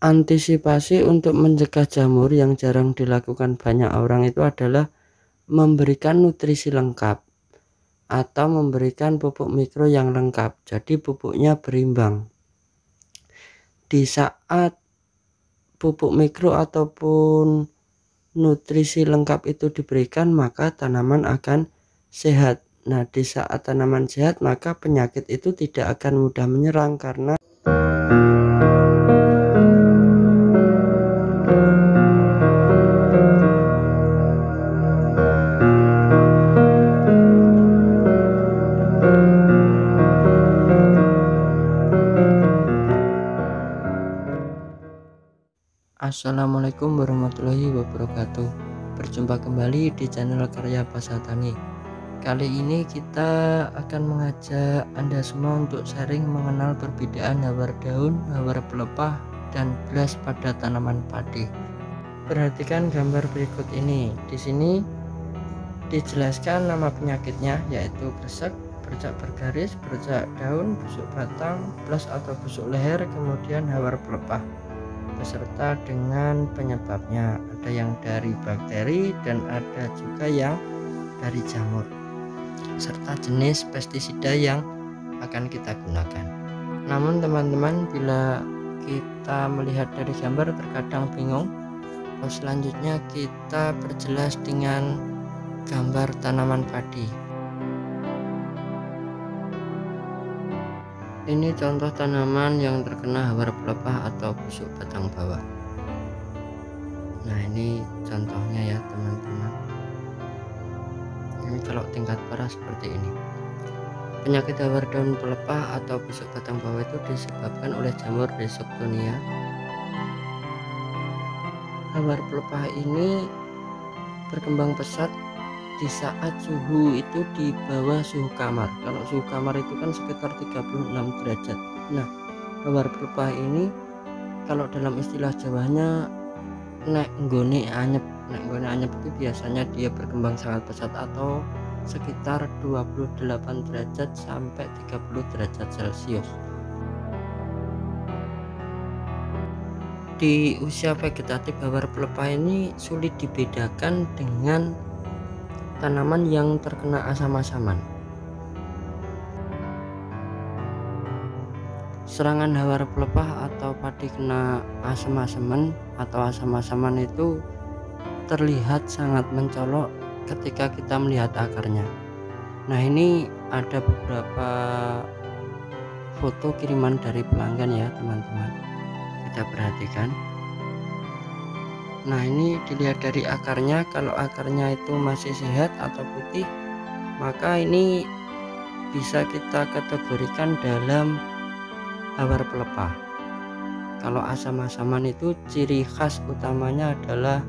Antisipasi untuk mencegah jamur yang jarang dilakukan banyak orang itu adalah memberikan nutrisi lengkap atau memberikan pupuk mikro yang lengkap, jadi pupuknya berimbang. Di saat pupuk mikro ataupun nutrisi lengkap itu diberikan, maka tanaman akan sehat. Nah, di saat tanaman sehat, maka penyakit itu tidak akan mudah menyerang karena Assalamualaikum warahmatullahi wabarakatuh. Berjumpa kembali di channel Karya Pasar Tani. Kali ini kita akan mengajak Anda semua untuk sharing mengenal perbedaan hawar daun, hawar pelepah, dan blas pada tanaman padi. Perhatikan gambar berikut ini. Di sini dijelaskan nama penyakitnya, yaitu kresek, bercak bergaris, bercak daun, busuk batang, blas atau busuk leher, kemudian hawar pelepah, beserta dengan penyebabnya. Ada yang dari bakteri dan ada juga yang dari jamur, serta jenis pestisida yang akan kita gunakan. Namun teman-teman, bila kita melihat dari gambar terkadang bingung. Selanjutnya kita perjelas dengan gambar tanaman padi. Ini contoh tanaman yang terkena hawar pelepah atau busuk batang bawah. Nah, ini contohnya ya teman-teman. Ini kalau tingkat parah seperti ini. Penyakit hawar daun pelepah atau busuk batang bawah itu disebabkan oleh jamur Rhizoctonia. Hawar pelepah ini berkembang pesat di saat suhu itu di bawah suhu kamar. Kalau suhu kamar itu kan sekitar 36 derajat. Nah, hawar pelepah ini kalau dalam istilah Jawanya nek nggone anyep. Nek nggone anyep itu biasanya dia berkembang sangat pesat atau sekitar 28 derajat sampai 30 derajat Celcius. Di usia vegetatif hawar pelepah ini sulit dibedakan dengan tanaman yang terkena asam-asaman. Serangan hawar pelepah atau padi kena asam-asaman atau asam-asaman itu terlihat sangat mencolok ketika kita melihat akarnya. Nah, ini ada beberapa foto kiriman dari pelanggan ya teman-teman, kita perhatikan. Nah, ini dilihat dari akarnya. Kalau akarnya itu masih sehat atau putih, maka ini bisa kita kategorikan dalam hawar pelepah. Kalau asam-asaman itu ciri khas utamanya adalah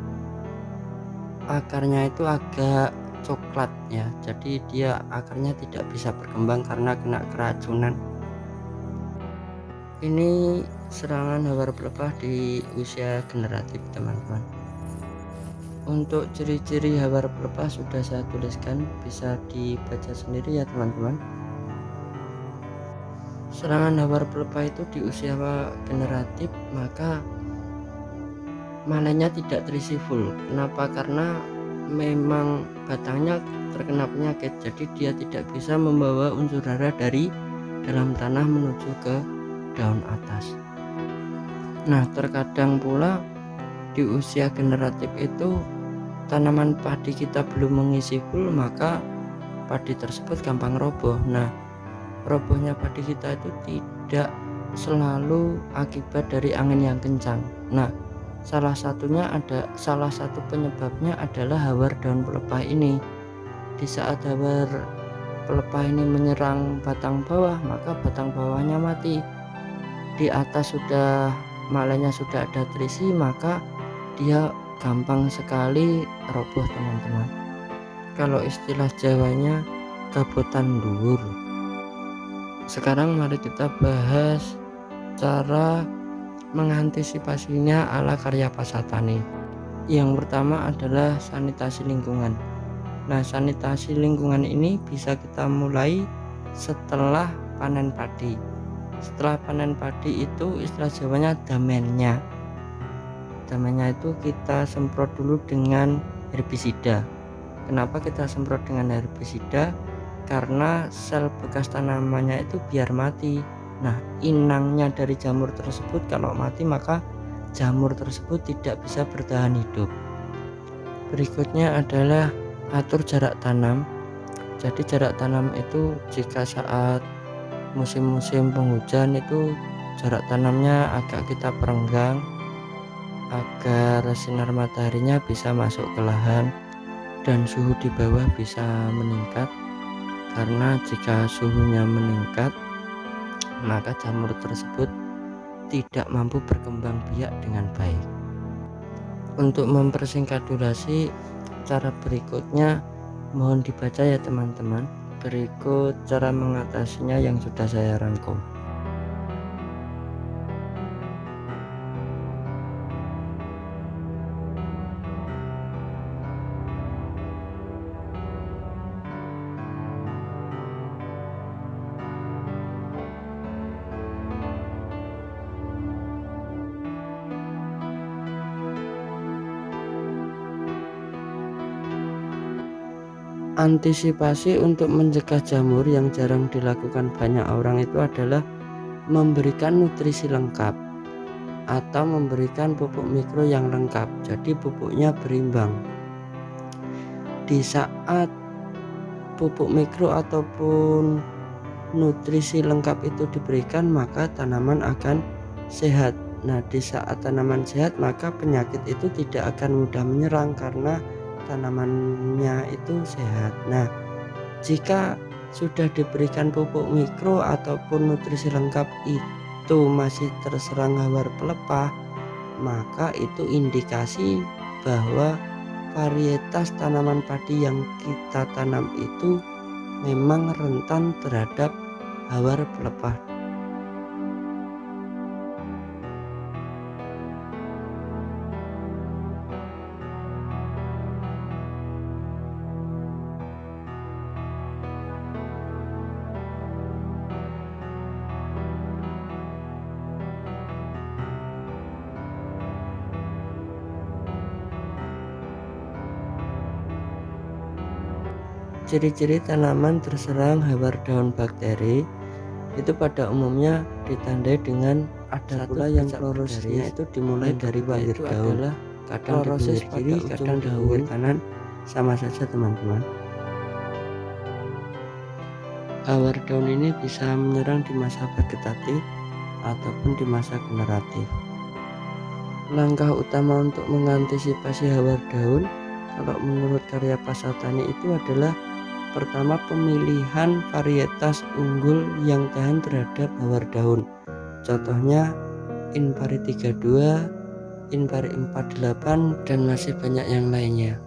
akarnya itu agak coklat ya, jadi dia akarnya tidak bisa berkembang karena kena keracunan. Ini serangan hawar pelepah di usia generatif teman-teman. Untuk ciri-ciri hawar pelepah sudah saya tuliskan, bisa dibaca sendiri ya teman-teman. Serangan hawar pelepah itu di usia generatif, maka malenya tidak terisi full. Kenapa? Karena memang batangnya terkena penyakit, jadi dia tidak bisa membawa unsur hara dari dalam tanah menuju ke daun atas. Nah, terkadang pula di usia generatif itu tanaman padi kita belum mengisi full, maka padi tersebut gampang roboh. Nah, robohnya padi kita itu tidak selalu akibat dari angin yang kencang. Nah, salah satu penyebabnya adalah hawar daun pelepah ini. Di saat hawar pelepah ini menyerang batang bawah, maka batang bawahnya mati. Di atas malainya sudah ada terisi, maka dia gampang sekali roboh teman-teman. Kalau istilah Jawanya gabotan dhuwur. Sekarang mari kita bahas cara mengantisipasinya ala Karya Pasar Tani. Yang pertama adalah sanitasi lingkungan. Nah, sanitasi lingkungan ini bisa kita mulai setelah panen padi. Setelah panen padi itu istilah Jawanya damennya. pertamanya itu kita semprot dulu dengan herbisida. Kenapa kita semprot dengan herbisida? Karena sel bekas tanamannya itu biar mati. Nah, inangnya dari jamur tersebut kalau mati maka jamur tersebut tidak bisa bertahan hidup. Berikutnya adalah atur jarak tanam. Jadi jarak tanam itu jika saat musim-musim penghujan itu jarak tanamnya agak kita perenggang agar sinar mataharinya bisa masuk ke lahan dan suhu di bawah bisa meningkat. Karena jika suhunya meningkat maka jamur tersebut tidak mampu berkembang biak dengan baik. Untuk mempersingkat durasi, cara berikutnya mohon dibaca ya teman-teman. Berikut cara mengatasinya yang sudah saya rangkum. Antisipasi untuk mencegah jamur yang jarang dilakukan banyak orang itu adalah memberikan nutrisi lengkap atau memberikan pupuk mikro yang lengkap, jadi pupuknya berimbang. Di saat pupuk mikro ataupun nutrisi lengkap itu diberikan maka tanaman akan sehat. Nah, di saat tanaman sehat maka penyakit itu tidak akan mudah menyerang karena tanamannya itu sehat. Nah, jika sudah diberikan pupuk mikro ataupun nutrisi lengkap itu masih terserang hawar pelepah, maka itu indikasi bahwa varietas tanaman padi yang kita tanam itu memang rentan terhadap hawar pelepah. Ciri-ciri tanaman terserang hawar daun bakteri itu pada umumnya ditandai dengan ada pula yang klorosisnya itu dimulai dari pinggir daun, kadang di pinggir kiri, kadang di pinggir kanan, sama saja teman-teman. Hawar daun ini bisa menyerang di masa vegetatif ataupun di masa generatif. Langkah utama untuk mengantisipasi hawar daun kalau menurut Karya Pasatani itu adalah pertama, pemilihan varietas unggul yang tahan terhadap hawar daun. Contohnya Inpari 32, Inpari 48, dan masih banyak yang lainnya.